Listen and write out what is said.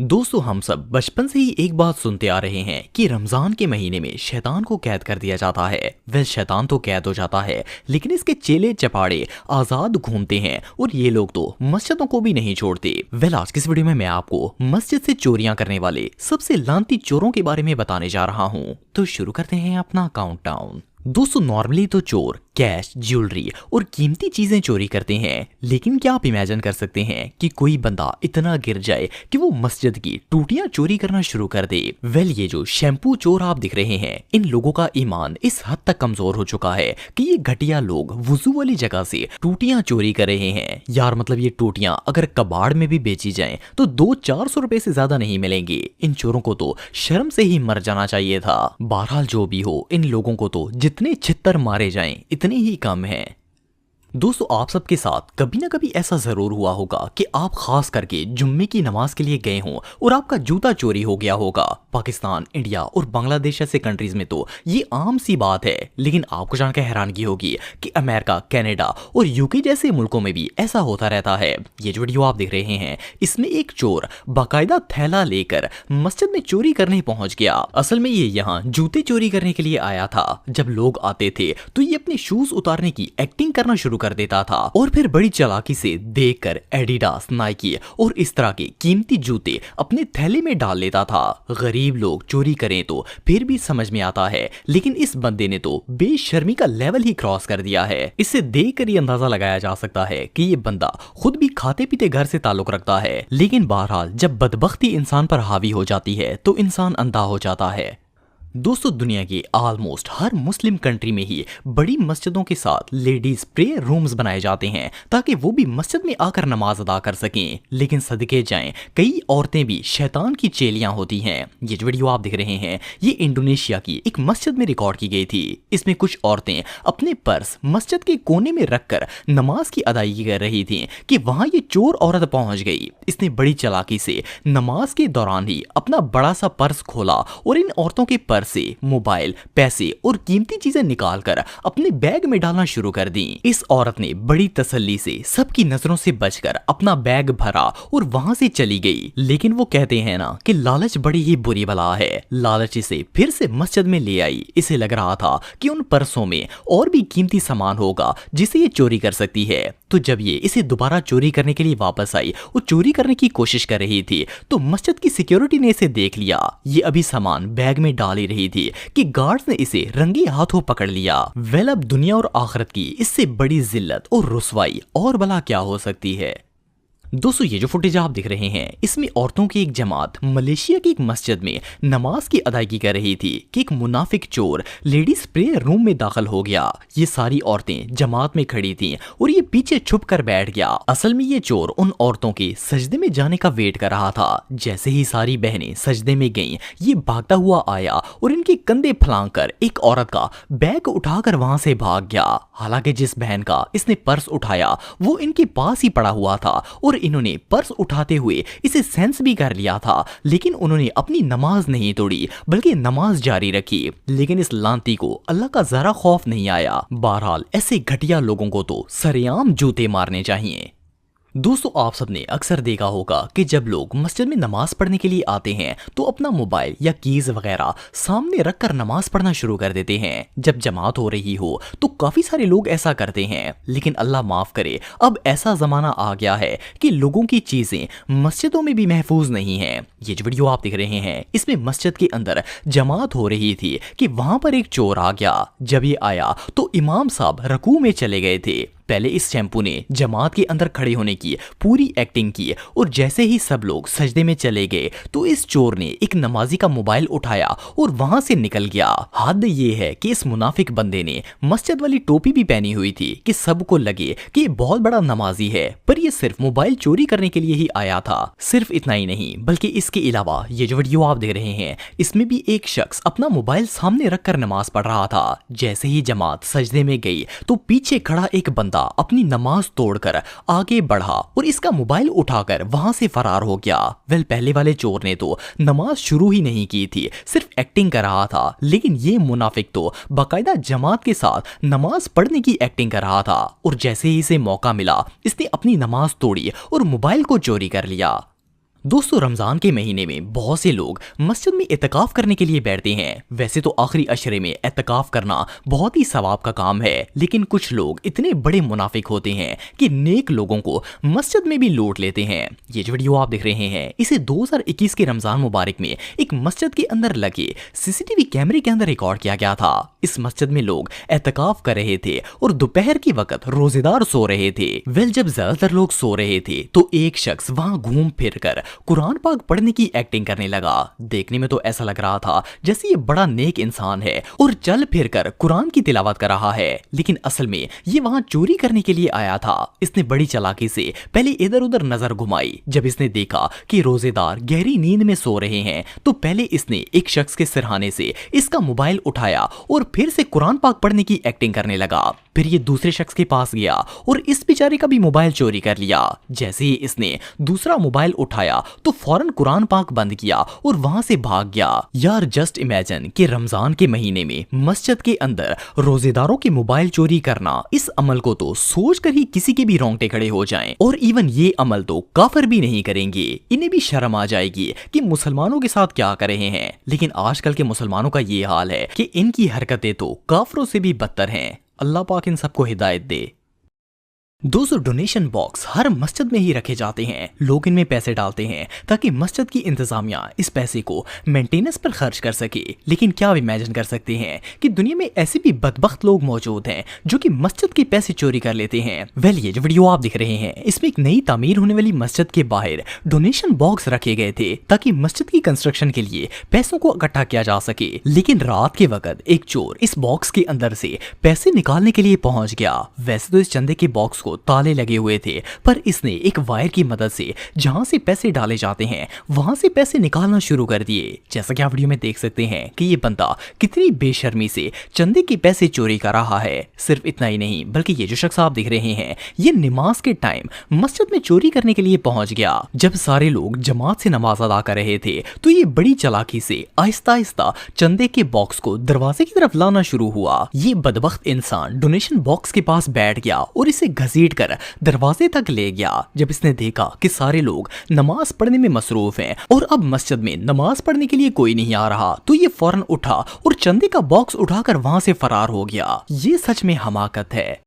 दोस्तों हम सब बचपन से ही एक बात सुनते आ रहे हैं कि रमजान के महीने में शैतान को कैद कर दिया जाता है। वह शैतान तो कैद हो जाता है लेकिन इसके चेले चपाड़े आजाद घूमते हैं और ये लोग तो मस्जिदों को भी नहीं छोड़ते। आज की इस वीडियो में मैं आपको मस्जिद से चोरियां करने वाले सबसे लानती चोरों के बारे में बताने जा रहा हूँ। तो शुरू करते हैं अपना काउंटडाउन। दोस्तों नॉर्मली तो चोर कैश, ज्वेलरी और कीमती चीजें चोरी करते हैं, लेकिन क्या आप इमेजिन कर सकते हैं कि कोई बंदा इतना गिर जाए कि वो मस्जिद की टूटियां चोरी करना शुरू कर दे। ये जो शैम्पू चोर आप दिख रहे हैं, इन लोगों का ईमान इस हद तक कमजोर हो चुका है कि ये घटिया लोग वुजू वाली जगह से टूटियां चोरी कर रहे हैं। यार मतलब ये टूटियां अगर कबाड़ में भी बेची जाएं तो 200-400 रुपए से ज्यादा नहीं मिलेंगे। इन चोरों को तो शर्म से ही मर जाना चाहिए था। बहरहाल जो भी हो, इन लोगों को तो जितने छित्तर मारे जाएं इतने ही कम है। दोस्तों आप सबके साथ कभी ना कभी ऐसा जरूर हुआ होगा कि आप खास करके जुम्मे की नमाज के लिए गए हों और आपका जूता चोरी हो गया होगा। पाकिस्तान, इंडिया और बांग्लादेश ऐसे कंट्रीज में तो ये आम सी बात है, लेकिन आपको जानकर हैरानगी होगी कि अमेरिका, कनाडा और यूके जैसे मुल्कों में भी ऐसा होता रहता है। ये जो वीडियो आप देख रहे हैं, इसमें एक चोर बाकायदा थैला लेकर मस्जिद में चोरी करने पहुंच गया। असल में ये यहाँ जूते चोरी करने के लिए आया था। जब लोग आते थे तो ये अपने शूज उतारने की एक्टिंग करना शुरू कर देता था और फिर बड़ी चालाकी से देखकर एडिडास, नाइकी और इस तरह के कीमती जूते अपने थैले में डाल लेता था। गरीब लोग चोरी करें तो फिर भी समझ में आता है, लेकिन इस बंदे ने तो बेशर्मी का लेवल ही क्रॉस कर दिया है। इससे देखकर ये अंदाजा लगाया जा सकता है कि ये बंदा खुद भी खाते पीते घर से ताल्लुक रखता है। लेकिन बहरहाल जब बदबख्ती इंसान पर हावी हो जाती है तो इंसान अंधा हो जाता है। दोस्तों दुनिया के ऑलमोस्ट हर मुस्लिम कंट्री में ही बड़ी मस्जिदों के साथ लेडीज प्रेयर रूम्स बनाए जाते हैं ताकि वो भी मस्जिद में आकर नमाज अदा कर सकें। लेकिन सदके जाएं, कई औरतें भी शैतान की चेलियां होती हैं। ये जो वीडियो आप देख रहे हैं, ये इंडोनेशिया की एक मस्जिद में रिकॉर्ड की गई थी। इसमें कुछ औरतें अपने पर्स मस्जिद के कोने में रखकर नमाज की अदायगी कर रही थी कि वहां ये चोर औरत पहुंच गई। इसने बड़ी चालाकी से नमाज के दौरान ही अपना बड़ा सा पर्स खोला और इन औरतों के से मोबाइल, पैसे और कीमती चीजें निकालकर अपने बैग में डालना शुरू कर दी। इस औरत ने बड़ी तसल्ली से सबकी नजरों से बचकर अपना बैग भरा और वहां से चली गई। लेकिन वो कहते हैं ना कि लालच बड़ी ही बुरी बला है। लालच इसे फिर से मस्जिद में ले आई। इसे लग रहा था कि उन पर्सों में और भी कीमती सामान होगा जिसे ये चोरी कर सकती है। तो जब ये इसे दोबारा चोरी करने के लिए वापस आई और चोरी करने की कोशिश कर रही थी तो मस्जिद की सिक्योरिटी ने इसे देख लिया। ये अभी सामान बैग में डाल ही रही थी कि गार्ड्स ने इसे रंगे हाथों पकड़ लिया। अब दुनिया और आखिरत की इससे बड़ी जिल्लत और रुसवाई और भला क्या हो सकती है। दोस्तों ये जो फुटेज आप दिख रहे हैं, इसमें औरतों की एक जमात मलेशिया की एक मस्जिद में नमाज की अदायगी कर रही थी कि एक मुनाफिक चोर लेडीज प्रेयर रूम में दाखिल हो गया। ये सारी औरतें जमात में खड़ी थीं और ये पीछे छुप कर बैठ गया। असल में ये चोर उन औरतों के सजदे में जाने का वेट कर रहा था। जैसे ही सारी बहनें सजदे में गईं, ये भागता हुआ आया और इनके कंधे फलांग कर एक औरत का बैग उठाकर वहां से भाग गया। हालांकि जिस बहन का इसने पर्स उठाया वो इनके पास ही पड़ा हुआ था और इन्होंने पर्स उठाते हुए इसे सेंस भी कर लिया था, लेकिन उन्होंने अपनी नमाज नहीं तोड़ी बल्कि नमाज जारी रखी। लेकिन इस लांती को अल्लाह का जरा खौफ नहीं आया। बहरहाल ऐसे घटिया लोगों को तो सरेआम जूते मारने चाहिए। दोस्तों आप सबने अक्सर देखा होगा कि जब लोग मस्जिद में नमाज पढ़ने के लिए आते हैं तो अपना मोबाइल या कीज वगैरह सामने रखकर नमाज पढ़ना शुरू कर देते हैं। जब जमात हो रही हो तो काफी सारे लोग ऐसा करते हैं, लेकिन अल्लाह माफ करे अब ऐसा जमाना आ गया है कि लोगों की चीजें मस्जिदों में भी महफूज नहीं है। ये जो वीडियो आप देख रहे हैं, इसमें मस्जिद के अंदर जमात हो रही थी कि वहां पर एक चोर आ गया। जब ये आया तो इमाम साहब रकू में चले गए थे। पहले इस शैम्पू ने जमात के अंदर खड़े होने की पूरी एक्टिंग की और जैसे ही सब लोग सजदे में चले गए तो इस चोर ने एक नमाजी का मोबाइल उठाया और वहां से निकल गया। हद ये है कि इस मुनाफिक बंदे ने मस्जिद वाली टोपी भी पहनी हुई थी कि सबको लगे कि ये बहुत बड़ा नमाजी है, पर ये सिर्फ मोबाइल चोरी करने के लिए ही आया था। सिर्फ इतना ही नहीं बल्कि इसके अलावा ये जो वीडियो आप देख रहे हैं, इसमें भी एक शख्स अपना मोबाइल सामने रखकर नमाज पढ़ रहा था। जैसे ही जमात सजदे में गई तो पीछे खड़ा एक बंदा अपनी नमाज तोड़कर आगे बढ़ा और इसका मोबाइल उठाकर वहां से फरार हो गया। पहले वाले चोर ने तो नमाज शुरू ही नहीं की थी, सिर्फ एक्टिंग कर रहा था, लेकिन ये मुनाफिक तो बाकायदा जमात के साथ नमाज पढ़ने की एक्टिंग कर रहा था और जैसे ही इसे मौका मिला इसने अपनी नमाज तोड़ी और मोबाइल को चोरी कर लिया। दोस्तों, रमजान के महीने में बहुत से लोग मस्जिद में इत्तिकाफ करने के लिए बैठते हैं। वैसे तो आखिरी अशरे में इत्तिकाफ करना बहुत ही सवाब का काम है, लेकिन कुछ लोग इतने बड़े मुनाफिक होते हैं कि नेक लोगों को मस्जिद में भी लूट लेते हैं। ये जो वीडियो आप देख रहे हैं, इसे 2021 के रमजान मुबारक में एक मस्जिद के अंदर लगे सीसीटीवी कैमरे के अंदर रिकॉर्ड किया गया था। इस मस्जिद में लोग इत्तिकाफ कर रहे थे और दोपहर के वक्त रोजेदार सो रहे थे। जब ज्यादातर लोग सो रहे थे तो एक शख्स वहां घूम फिर कर कुरान पाक पढ़ने की एक्टिंग करने लगा। देखने में तो ऐसा लग रहा था जैसे ये बड़ा नेक इंसान है और चल फिर कर कुरान की तिलावत कर रहा है, लेकिन असल में ये वहां चोरी करने के लिए आया था। इसने बड़ी चालाकी से पहले इधर उधर नजर घुमाई। जब इसने देखा कि रोजेदार गहरी नींद में सो रहे हैं तो पहले इसने एक शख्स के सिरहाने से इसका मोबाइल उठाया और फिर से कुरान पाक पढ़ने की एक्टिंग करने लगा। फिर ये दूसरे शख्स के पास गया और इस बेचारे का भी मोबाइल चोरी कर लिया। जैसे ही इसने दूसरा मोबाइल उठाया तो फौरन कुरान पाक बंद किया और वहां से भाग गया। यार जस्ट इमेजिन कि रमजान के महीने में मस्जिद के अंदर रोजेदारों के मोबाइल चोरी करना, इस अमल को तो सोचकर ही किसी के भी रोंगटे खड़े हो जाएं। और इवन ये अमल तो काफिर भी नहीं करेंगे, इन्हें भी शर्म आ जाएगी कि मुसलमानों के साथ क्या कर रहे हैं। लेकिन आजकल के मुसलमानों का ये हाल है कि इनकी हरकतें तो काफिरों से भी बदतर हैं। अल्लाह पाक इन सबको हिदायत दे। दोस्तों, डोनेशन बॉक्स हर मस्जिद में ही रखे जाते हैं। लोग इनमें पैसे डालते हैं ताकि मस्जिद की इंतजामिया इस पैसे को मेंटेनेंस पर खर्च कर सके। लेकिन क्या आप इमेजिन कर सकते हैं कि दुनिया में ऐसे भी बदबख्त लोग मौजूद हैं जो कि मस्जिद के पैसे चोरी कर लेते हैं। ये जो वीडियो आप दिख रहे हैं, इसमें एक नई तामीर होने वाली मस्जिद के बाहर डोनेशन बॉक्स रखे गए थे ताकि मस्जिद की कंस्ट्रक्शन के लिए पैसों को इकट्ठा किया जा सके। लेकिन रात के वक्त एक चोर इस बॉक्स के अंदर से पैसे निकालने के लिए पहुंच गया। वैसे तो इस चंदे के बॉक्स ताले लगे हुए थे, पर इसने एक वायर की मदद से जहां से पैसे डाले जाते हैं वहां से पैसे निकालना शुरू कर दिए। जैसा कि आप वीडियो में देख सकते हैं कि ये बंदा कितनी बेशर्मी से चंदे के पैसे चोरी कर रहा है। सिर्फ इतना ही नहीं, बल्कि ये जो शख्स आप देख रहे हैं, ये नमाज के टाइम मस्जिद में चोरी करने के लिए पहुंच गया। जब सारे लोग जमात से नमाज अदा कर रहे थे तो ये बड़ी चालाकी से आहिस्ता आहिस्ता चंदे के बॉक्स को दरवाजे की तरफ लाना शुरू हुआ। ये बदबख्त इंसान डोनेशन बॉक्स के पास बैठ गया और इसे घसीट कर दरवाजे तक ले गया। जब इसने देखा कि सारे लोग नमाज पढ़ने में मसरूफ हैं और अब मस्जिद में नमाज पढ़ने के लिए कोई नहीं आ रहा, तो ये फौरन उठा और चंदे का बॉक्स उठाकर वहां से फरार हो गया। ये सच में हमाकत है।